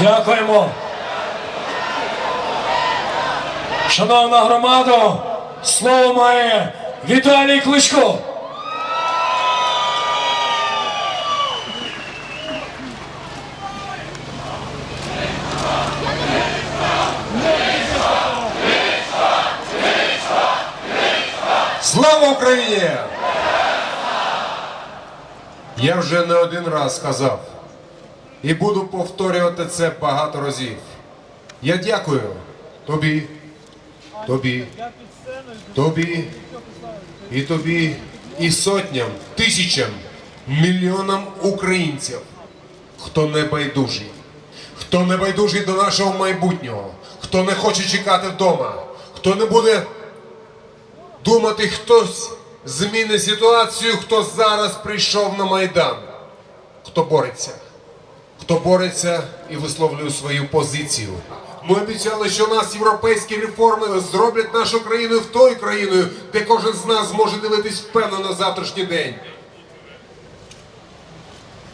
Дякуємо. Шановна громада, слово має Віталій Кличко. Слава Україні! Я вже не один раз сказав і буду повторювати це багато разів. Я дякую тобі, і сотням, тисячам, мільйонам українців, хто не байдужий до нашого майбутнього, хто не хоче чекати вдома, хто не буде думати, хтось змінить ситуацію, хто зараз прийшов на Майдан, хто бореться і висловлює свою позицію. Ми обіцяли, що у нас європейські реформи зроблять нашу країну тою країною, де кожен з нас зможе дивитись впевнено на завтрашній день.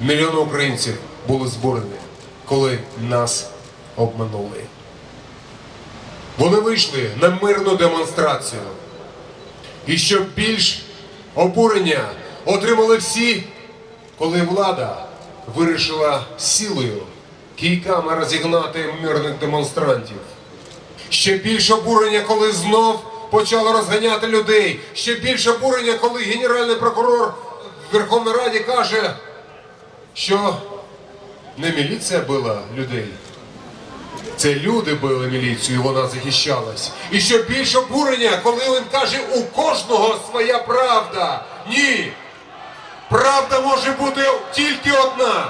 Мільйони українців були збурені, коли нас обманули. Вони вийшли на мирну демонстрацію. І що більш обурення отримали всі, коли влада вирішила силою кійками розігнати мирних демонстрантів. Ще більше обурення, коли знов почали розганяти людей. Ще більше обурення, коли генеральний прокурор в Верховній Раді каже, що не міліція била людей. Це люди били міліцію, і вона захищалась. І що більше обурення, коли він каже, у кожного своя правда. Ні! Правда може бути тільки одна.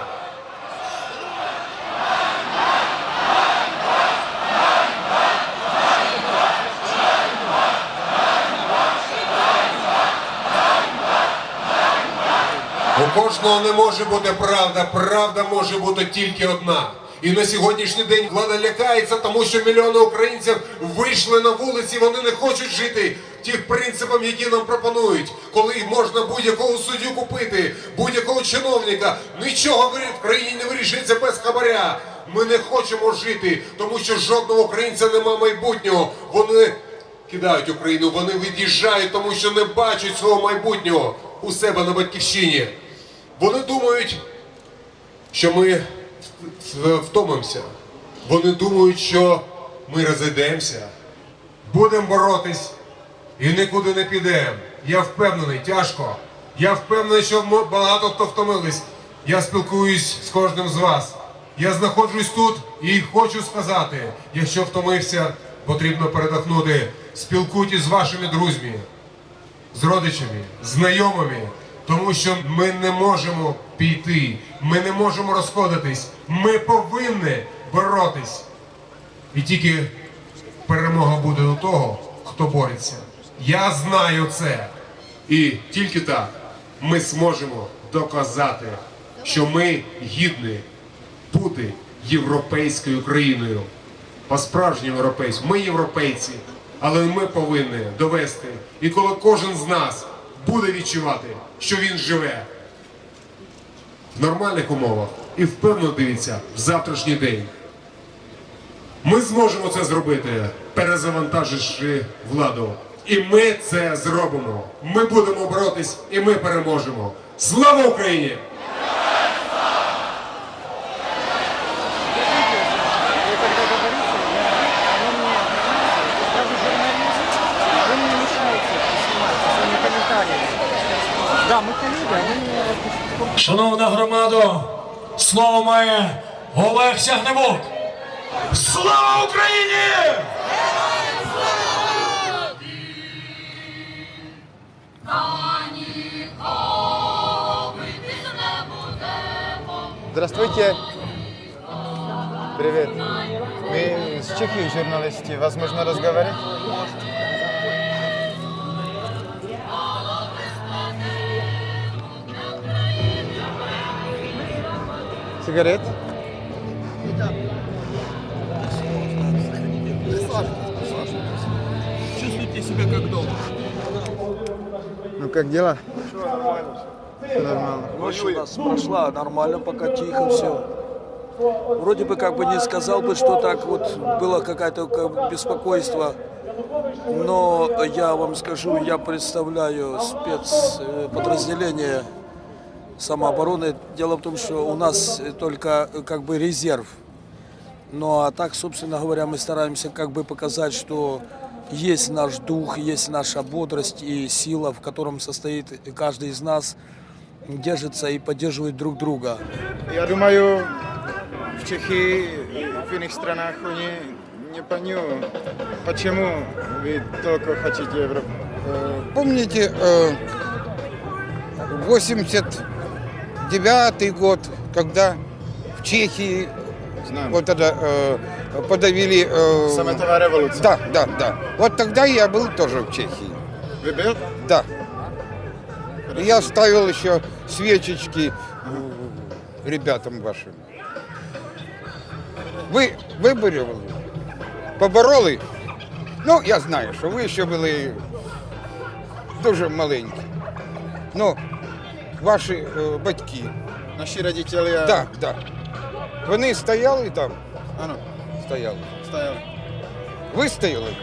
У кожного не може бути правда. Правда може бути тільки одна. І на сьогоднішній день влада лякається, тому що мільйони українців вийшли на вулиці, вони не хочуть жити тих принципам, які нам пропонують. Коли можна будь-якого суддю купити, будь-якого чиновника, нічого в країні не вирішується без хабаря. Ми не хочемо жити, тому що жодного українця нема майбутнього. Вони кидають Україну, вони від'їжджають, тому що не бачать свого майбутнього у себе на батьківщині. Вони думають, що ми втомимося. Вони думають, що ми розійдемося, будемо боротись і нікуди не підемо. Я впевнений, тяжко. Я впевнений, що багато хто втомились. Я спілкуюсь з кожним з вас. Я знаходжусь тут і хочу сказати, якщо втомився, потрібно передохнути. Спілкуйтесь з вашими друзями, з родичами, знайомими. Тому що ми не можемо піти, ми не можемо розходитись, ми повинні боротись. І тільки перемога буде у того, хто бореться. Я знаю це. І тільки так ми зможемо доказати, що ми гідні бути європейською країною. По-справжньому європейською. Ми європейці, але ми повинні довести. І коли кожен з нас буде відчувати, що він живе в нормальних умовах і впевнено дивиться в завтрашній день. Ми зможемо це зробити, перезавантаживши владу. І ми це зробимо. Ми будемо боротись і ми переможемо. Слава Україні! Шановна громада, слово має Олег Сягнебок. Слава Україні! Здравствуйте. Привет. Мы из Чехии, журналисты. Вас можно разговаривать? Сигарет? Чувствуйте себя как дома. Ну как дела? Все нормально. Все нормально. Ночь у нас прошла, нормально, пока тихо все. Вроде бы как бы не сказал бы, что так вот было какое-то беспокойство. Но я вам скажу, я представляю спецподразделение самообороны. Дело в том, что у нас только как бы резерв. Ну а так, собственно говоря, мы стараемся как бы показать, что есть наш дух, есть наша бодрость и сила, в котором состоит каждый из нас, держится и поддерживает друг друга. Já думаю, в Чехии, в иных странах они не понимают, почему вы только хотите Европу. Помните, 89-й год, когда в Чехии Знаю. вот это подавили... Самотовая революция. Да, да, да. Вот тогда я был тоже в Чехии. Вы был? Да. И я ставил еще свечечки ребятам вашим. Ви виборювали? Побороли? Ну, я знаю, що ви ще були дуже маленькі. Ну, ваші батьки. Наши родители... Так, так. Вони стояли там? Ano, Стояли. стояли. Ви стояли?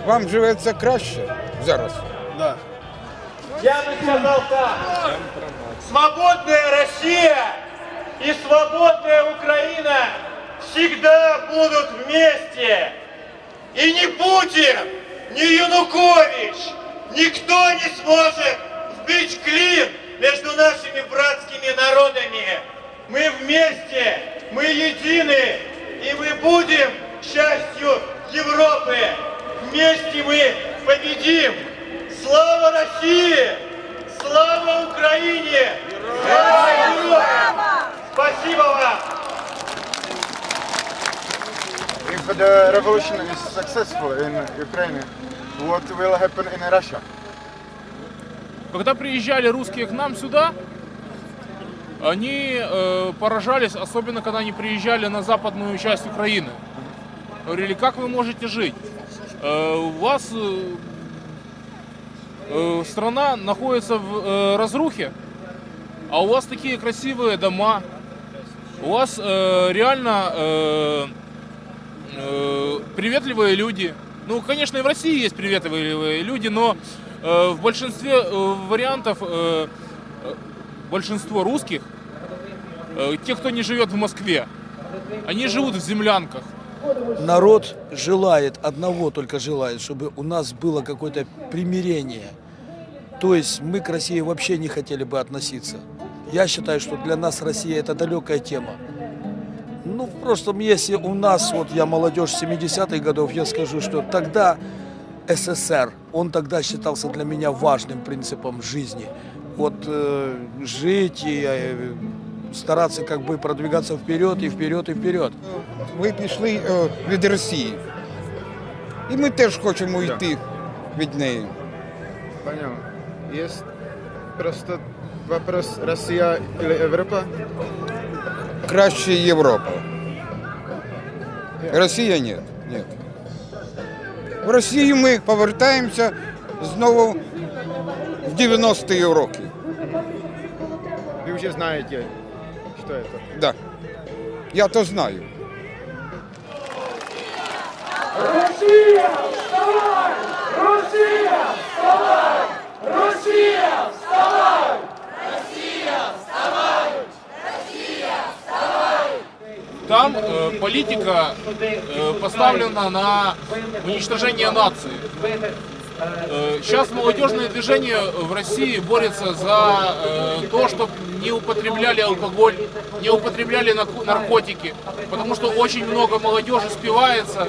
Вам живеться краще зараз? Да. Я бы сказал так. Свободная Россия и свободная Украина всегда будут вместе. И ни Путин, ни Янукович, никто не сможет вбить клин между нашими братскими народами. Мы вместе, мы едины, и мы будем частью Европы. Вместе мы победим. Слава России! Слава Украине! Спасибо вам! If the revolution is successful in Ukraine, what will happen in Russia? Когда приезжали русские к нам сюда, они поражались, особенно когда они приезжали на западную часть Украины. Говорили, как вы можете жить? У вас страна находится в разрухе, а у вас такие красивые дома, у вас реально приветливые люди. Ну, конечно, и в России есть приветливые люди, но в большинстве вариантов большинство русских, те, кто не живет в Москве, они живут в землянках. Народ желает, одного только желает, чтобы у нас было какое-то примирение. То есть мы к России вообще не хотели бы относиться. Я считаю, что для нас Россия это далекая тема. Ну, в прошлом, если у нас, вот я молодежь 70-х годов, я скажу, что тогда СССР, он тогда считался для меня важным принципом жизни. Вот жить и стараться как бы продвигаться вперед и вперед и вперед. Ви пішли від Росії. І ми теж хочемо йти від неї. Понял. Есть просто вопрос Россия или Европа? Краще Європа. Росія ні. Ні. В Росію ми повертаємося знову в 90-ті роки. Вы уже знаете, что это. Да. Я то знаю. Росія, вставай! Росія, вставай! Росія, вставай! Там политика поставлена на уничтожение нации. Сейчас молодежное движение в России борется за то, чтобы не употребляли алкоголь, не употребляли наркотики, потому что очень много молодежи спивается,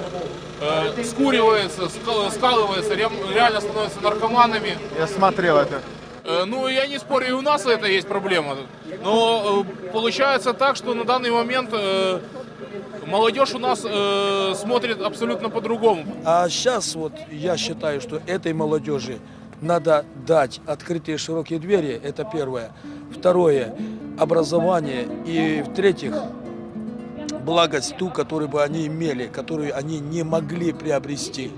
скуривается, скалывается, реально становятся наркоманами. Я смотрел это. Ну, я не спорю, и у нас это есть проблема. Но получается так, что на данный момент молодежь у нас смотрит абсолютно по-другому. А сейчас вот я считаю, что этой молодежи надо дать открытые широкие двери, это первое. Второе, образование. И в-третьих, благость ту, которую бы они имели, которую они не могли приобрести.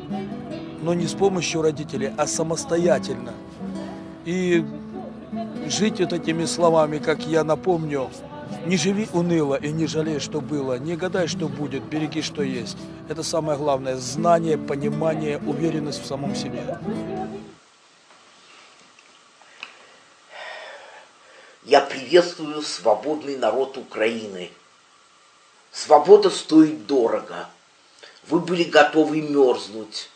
Но не с помощью родителей, а самостоятельно. И жить вот этими словами, как я напомню, Не живи уныло и не жалей, что было. Не гадай, что будет, береги, что есть. Это самое главное. Знание, понимание, уверенность в самом себе. Я приветствую свободный народ Украины. Свобода стоит дорого. Вы были готовы мерзнуть,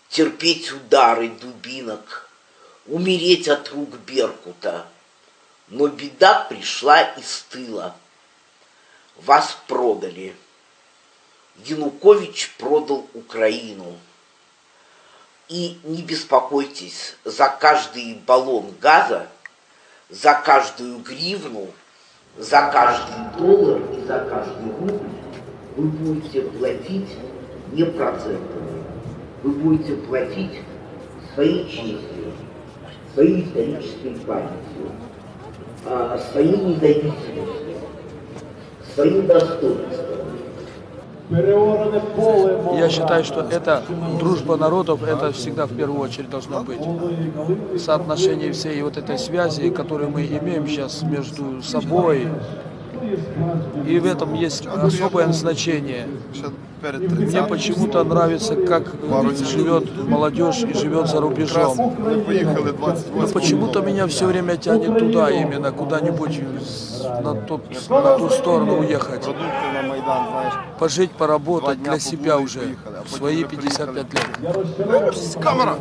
терпеть удары дубинок, умереть от рук Беркута. Но беда пришла из тыла. Вас продали. Янукович продал Украину. И не беспокойтесь, за каждый баллон газа, за каждую гривну, за каждый доллар и за каждый рубль вы будете платить не процентами, вы будете платить своей честью, своей исторической памятью, своей независимостью, своим достоинством. Я считаю, что это дружба народов, это всегда в первую очередь должно быть. Соотношение всей вот этой связи, которую мы имеем сейчас между собой, и в этом есть особое значение. Мне почему-то нравится, как живет молодежь и живет за рубежом. Но почему-то меня все время тянет туда именно, куда-нибудь на ту сторону уехать. Пожить, поработать для себя уже в свои 55 лет. Камера!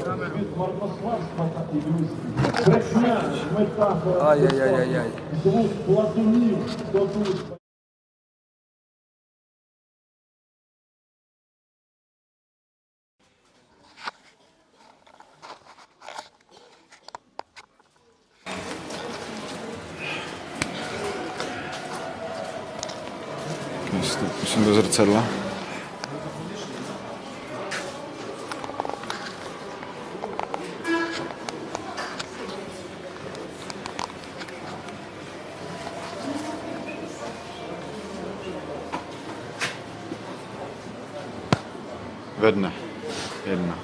Ай-яй-яй-яй-яй. Musím do zrcadla. Vedne. Jedna.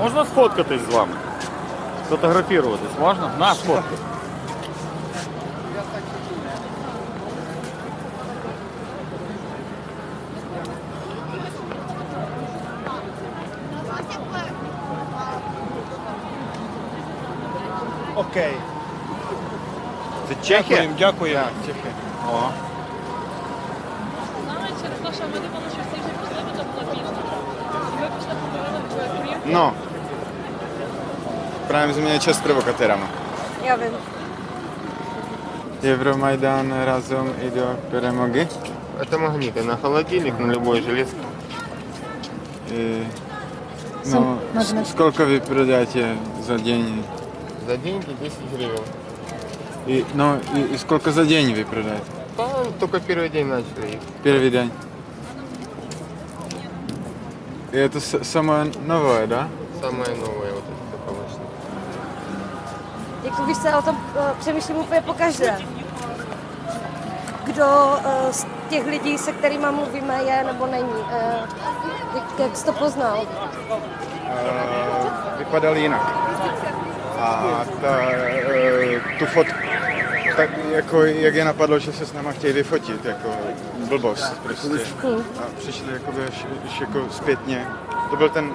Можна сфоткатись з вами? Фотографуватись можна? На, сфоткай. Окей. Це Чехія? Дякую. Так, Чехія. О. Через те, що ми думали, що всі вже пішли, бо то було пізно. І ми пішли поговорили в Київ. No. Právě změnit čas s provokatérama. Já vím. Евромайдан разом и до перемоги. Это магниты на холодильник, на любой желез. Ну, сколько вы продаете за день? За деньги 10 гривен. И сколько за день вы продаете? Только первый день начали. Первый день. И это самое новое, да? Самое новое вот это помощник. Jako víš, se o tom přemýšlím úplně pokaždé. Kdo z těch lidí, se kterými mluvíme, je nebo není? Jak jsi to poznal? Vypadal jinak. A tu fotku tak jako, jak je napadlo, že se s náma chtějí vyfotit, jako blbost prostě. A přišli jakoby až jako zpětně. To byl ten,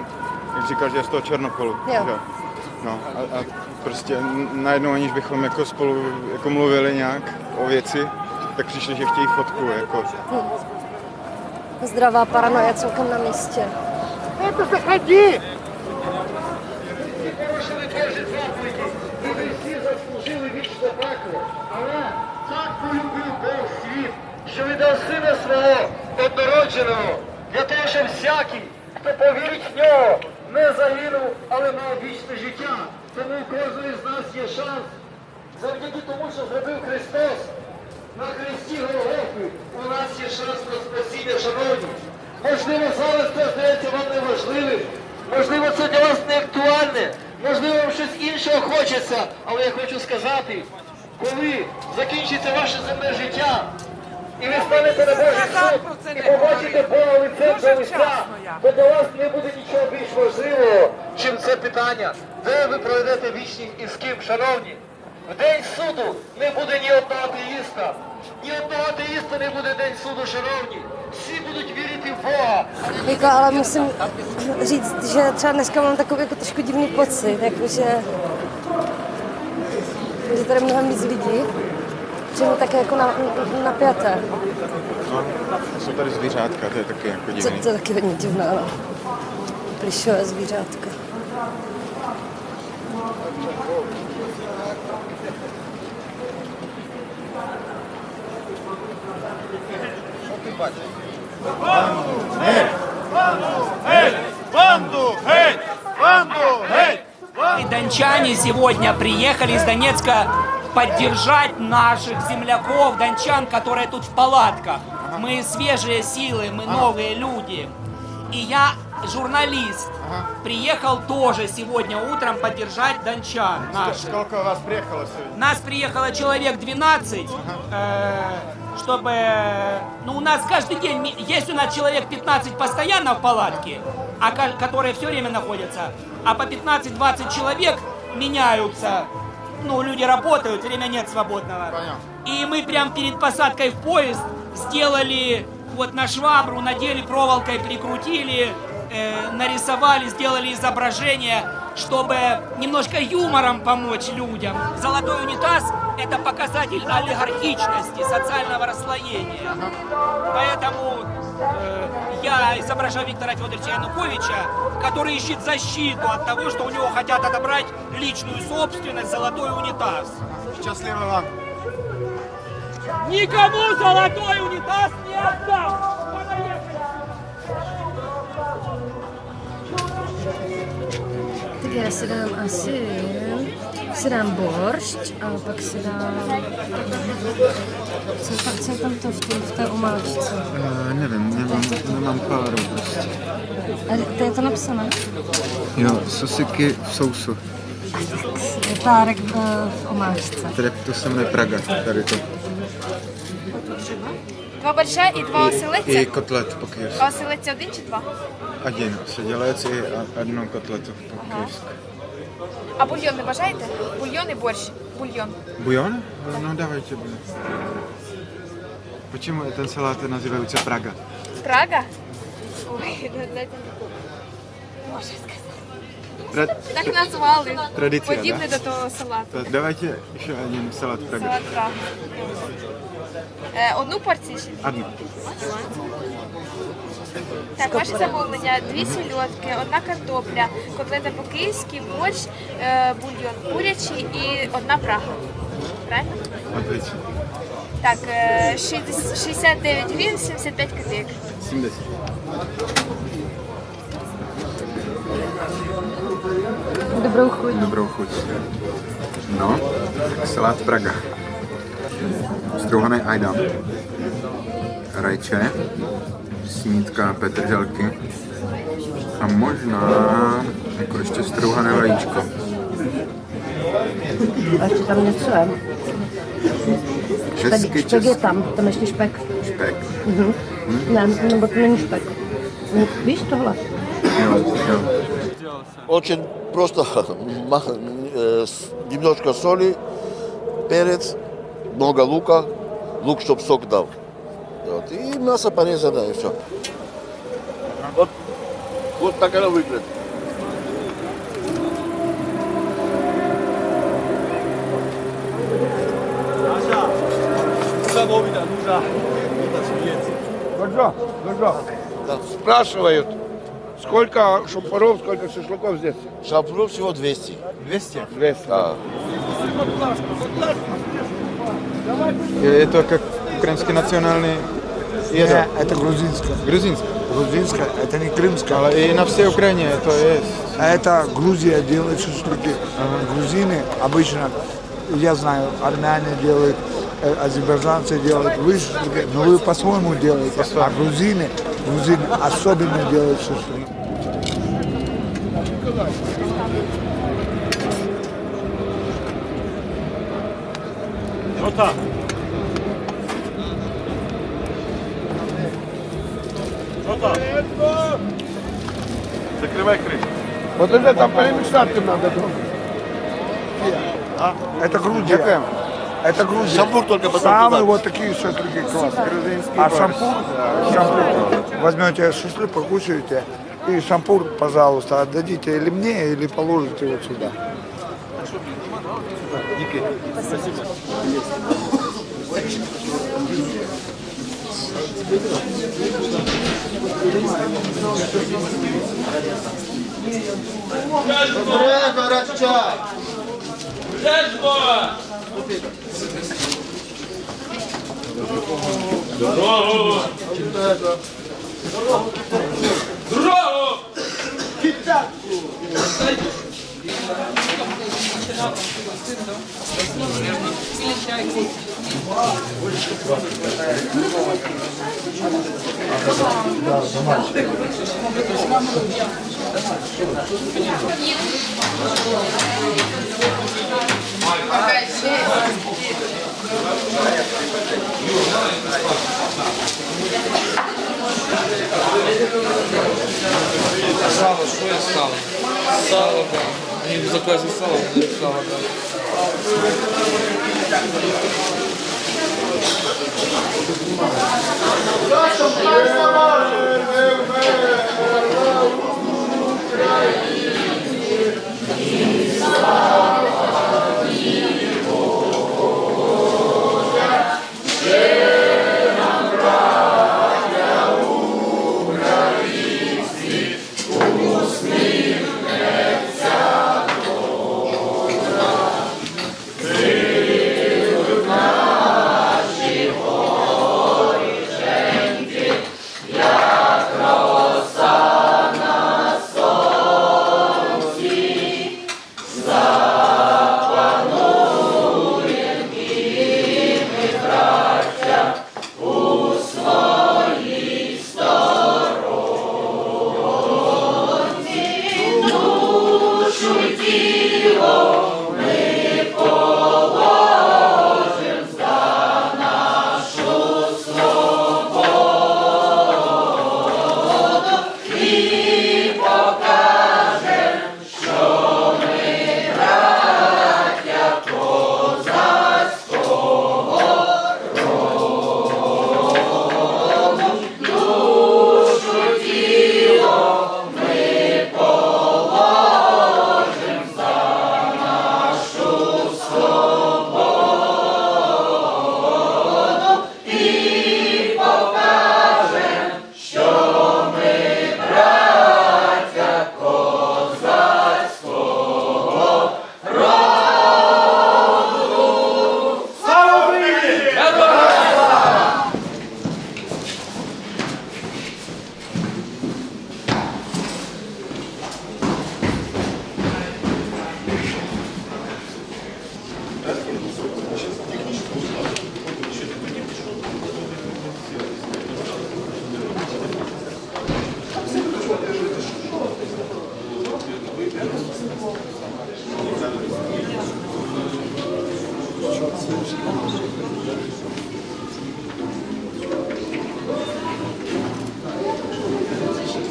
jak říkal, že je z toho Černopolu. Jo. Že? No a prostě najednou, aniž bychom jako spolu jako mluvili nějak o věci, tak přišli, že chtějí fotku. Jako. Zdravá paranoja celkem na místě. Але так полюбив Бог світ, що віддав сина свого однородженого, для того, щоб всякий, хто повірить в нього, не загинув, але мав вічне життя. Тому у кожного з нас є шанс, завдяки тому, що зробив Христос на хресті Голгофи, у нас є шанс на спасіння, шановні. Можливо, зараз це здається вам неважливим, можливо, це для вас не актуальне, можливо, вам щось іншого хочеться, але я хочу сказати, коли закінчиться ваше земне життя, і ви станете на Божий суд, і побачите Бога лицем до лиця, то для вас не буде нічого більш важливого, чим це питання, де ви проведете вічність і з ким, шановні. В день суду не буде ні одного атеїста. Ні одного атеїста не буде день суду, шановні. Всі будуть вірити в Бога. Jako, ale musím říct, že třeba dneska mám takový jako trošku divný pocit, jakože že tady mnohem víc lidí, že je také jako napjaté. No, jsou tady zvířátka, to je taky jako divný. To je taky hodně divné, ale plišové zvířátka. Дончане сегодня приехали из Донецка поддержать наших земляков, дончан, которые тут в палатках. Мы свежие силы, мы новые люди. И я, журналист, приехал тоже сегодня утром поддержать дончан наших. Сколько вас приехало сегодня? Нас приехало человек 12, чтобы... Ну, у нас каждый день, есть у нас человек 15 постоянно в палатке, которые все время находятся, а по 15-20 человек меняются. Ну, люди работают, время нет свободного. Понятно. И мы прям перед посадкой в поезд сделали, вот на швабру надели, проволокой прикрутили, нарисовали, сделали изображение, чтобы немножко юмором помочь людям. Золотой унитаз – это показатель олигархичности, социального расслоения. Поэтому я изображаю Виктора Федоровича Януковича, который ищет защиту от того, что у него хотят отобрать личную собственность, золотой унитаз. Счастливо вам. Никому золотой унитаз не отдам! Tak já si dám si dám boršť a pak si dám... Co je tam to v té omáčce? Nevím, nemám páru prostě. A to je to napsané? Jo, sosiky v sousu. Párek v omáčce. Tady to se jmenuje Praga, tady to. Два борща і два оселедця? I kotlet po-kyjevsku. А оселедця один чи два? Один оселедец и одну котлету по-kyjevsku. А бульйон не бажаєте? Бульйон і борщ. Бульйон. Бульон? Ну давайте бульон. Почему этот салат называется Прага? Прага? Ой, дайте. Можу сказати. Так назвали. Традиція, Подібне да? до того салату. Давайте еще один салат Прага. Салат Прага. Одну порцію ще? Одну. Так, ваше замовлення. 2 сільодки, 1 картопля, котлета по-київськи, борщ, бульйон курячий і 1 Прага. Правильно? Отлично. Так, 69 гривень, 75 копійок. 70. Dobrou chuť. Dobrou chuť. No, tak salát Praga. Strouhaný ajdan. Rajče. Snídka petrželky. A možná jako ještě strouhané vajíčko. A ještě tam něco je. Špek je tam ještě špek. Špek. Ne, nebo to není špek. Víš tohle? Jo. Очень просто немножко соли, перец, много лука, лук, щоб сок дав. От. І м'ясо порізане, і все. От так воно виглядає. Спрашивают, сколько шампуров, сколько шашлыков здесь? Шампуров всего 200. 200? 200. Да. Это как украинский национальный еда? Это грузинская. Грузинская? Грузинская, это не крымская. И на всей Украине это есть? Это Грузия делает шашлыки. Грузины обычно, я знаю, армяне делают, азербайджанцы делают, вы шашлыки, но вы по-своему делаете. А грузины особенно делают шашлыки. Вот так. Вот так. Закрывай крышку. Вот это там перемешать надо. Это Грузия. Это Грузия. Шампур только потом Самые туда. вот такие шашлыки классные. А шампур, возьмете шашлык, покушаете, и шампур, пожалуйста, отдадите или мне, или положите вот сюда. Сало, что я сало? Сало, да. Они в заказе сало, сало, да.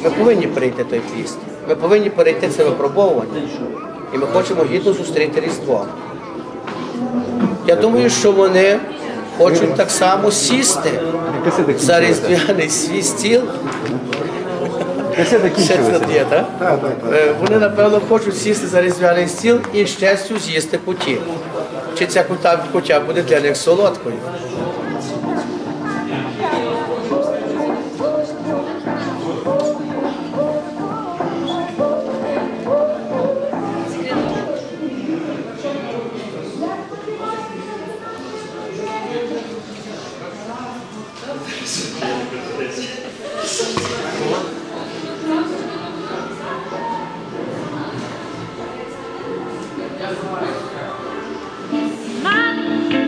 Ми повинні перейти той піст. Ми повинні перейти це випробовування. І ми хочемо гідно зустріти Різдво. Я думаю, що вони хочуть так само сісти за різдвяний свій стіл. Ще тут є, так? Вони, напевно, хочуть сісти за різдвяний стіл і з честю з'їсти куті. Чи ця кутя буде для них солодкою?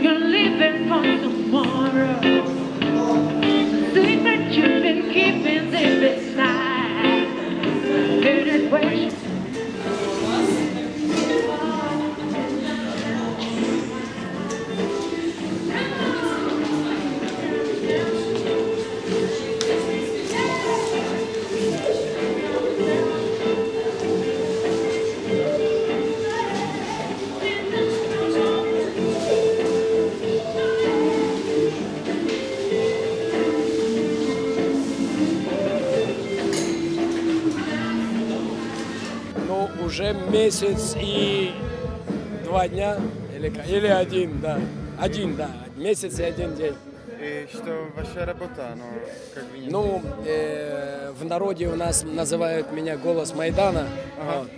You're living for tomorrow. Secret you've been keeping deep inside. Hidden ways. Ну, уже месяц и 2 дня, или 1, да. 1, да. Месяц и 1 день. И что ваша работа, ну, как вы не... Ну, в народе у нас называют меня голос Майдана. Ага. Вот.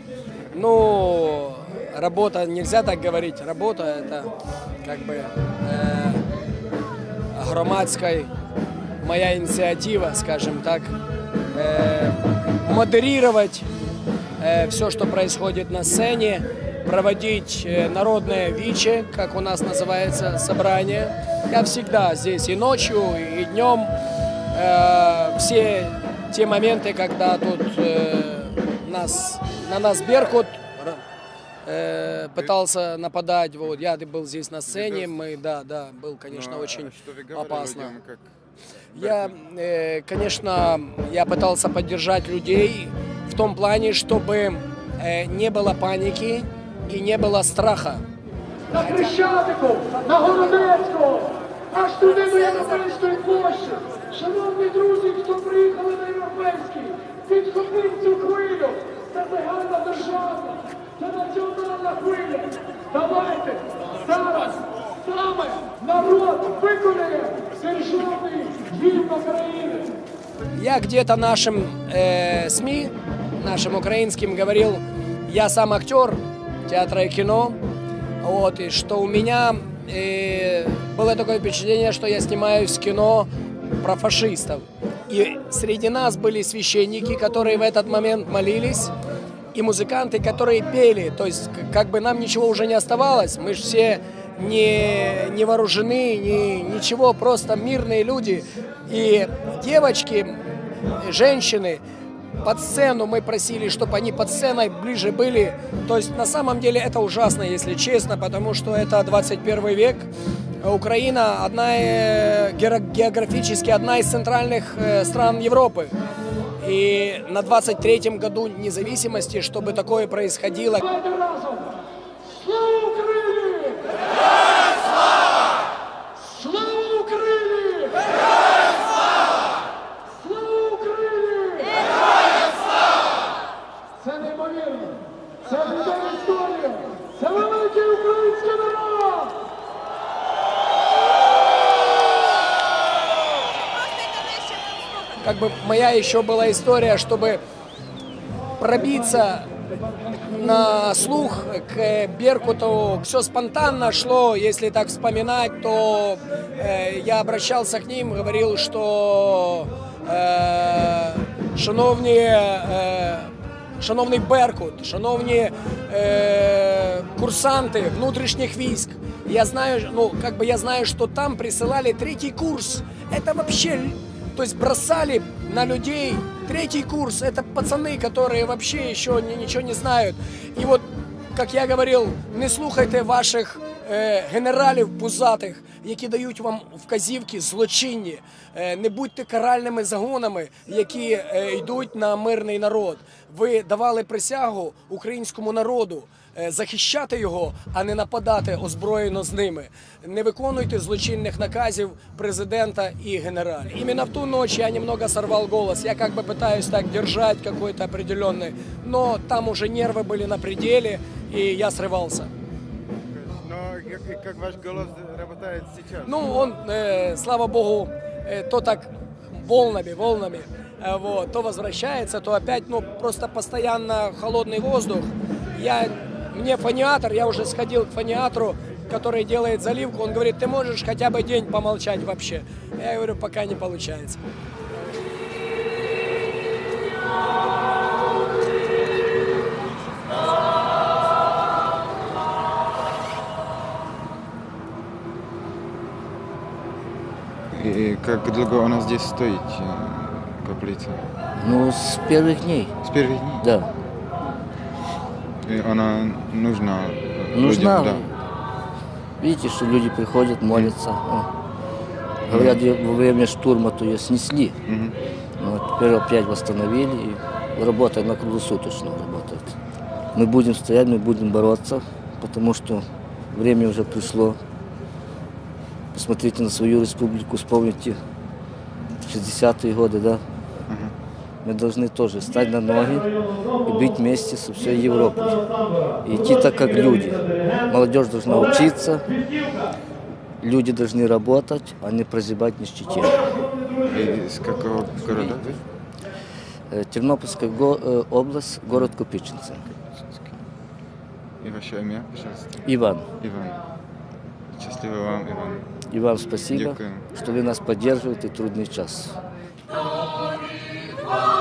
Ну, работа, нельзя так говорить. Работа это как бы громадская моя инициатива, скажем так, модерировать все, что происходит на сцене, проводить народное виче, как у нас называется, собрание. Я всегда здесь и ночью, и днем. Все те моменты, когда тут на нас Беркут пытался нападать, вот, я был здесь на сцене, был, конечно, очень опасно. Я пытался поддержать людей в том плане, чтобы не было паники и не было страха. На Хрещатику, на Городецького, аж туди до Європейської площі. Шановні друзі, хто приїхали на Європейський, підхопіть цю хвилю. Це загальна державна, це національна хвиля. Давайте зараз саме народ виконує державний гімн України. Я где-то нашим СМИ, нашим украинским, говорил, я сам актер театра и кино, вот, и что у меня было такое впечатление, что я снимаюсь в кино про фашистов. И среди нас были священники, которые в этот момент молились, и музыканты, которые пели. То есть как бы нам ничего уже не оставалось, мы же все не вооружены, ничего, просто мирные люди. И девочки, женщины, под сцену мы просили, чтобы они под сценой ближе были. То есть на самом деле это ужасно, если честно, потому что это 21 век. Украина географически одна из центральных стран Европы. И на 23-м году независимости, чтобы такое происходило. Слава Україні! Слава Україні! Це неймовірно! Це буде історія! Це великий український народ! Как бы моя еще была история, чтобы пробиться на слух к Беркуту. Все спонтанно шло, если так вспоминать, то я обращался к ним, говорил, что шановний Беркут, шановні курсанти внутрішніх військ, я знаю, я знаю, что там присылали 3-й курс. Это вообще, то есть бросали на людей 3-й курс. Это пацаны, которые вообще еще ничего не знают. И вот, как я говорил, не слухайте ваших генералів пузатих. які дають вам вказівки злочинні. Не будьте каральними загонами, які йдуть на мирний народ. Ви давали присягу українському народу захищати його, а не нападати озброєно з ними. Не виконуйте злочинних наказів президента и генерала. Именно в ту ночь я немного сорвал голос. Я как бы пытаюсь так держать какой-то определенный, но там уже нервы были на пределе, и я срывался. Но как ваш голос работает сейчас? Ну, он, слава богу, то так волнами, вот, то возвращается, то опять, ну, просто постоянно холодный воздух. Мне фониатор, я уже сходил к фониатору, который делает заливку, он говорит, ты можешь хотя бы день помолчать вообще? Я говорю, пока не получается. И как долго она здесь стоит, каплица? Ну, с первых дней. С первых дней? Да. И она нужна Нужна. людям, да. Видите, что люди приходят, молятся. Говорят, во время штурма то ее снесли. Но теперь опять восстановили и работает на круглосуточно работает. Мы будем стоять, мы будем бороться, потому что время уже пришло. Посмотрите на свою республику, вспомните 60-е годы, да? Мы должны тоже стать на ноги и быть вместе со всей Европой. И идти так, как люди. Молодежь должна учиться, люди должны работать, а не прозябать в нищете. Из какого города вы? Тернопольская область, город Копичинцы. И ваше имя, пожалуйста? Иван. Иван. Счастливо вам, Иван. И вам спасибо, Дякую. что вы нас поддерживаете в трудный час. Молитва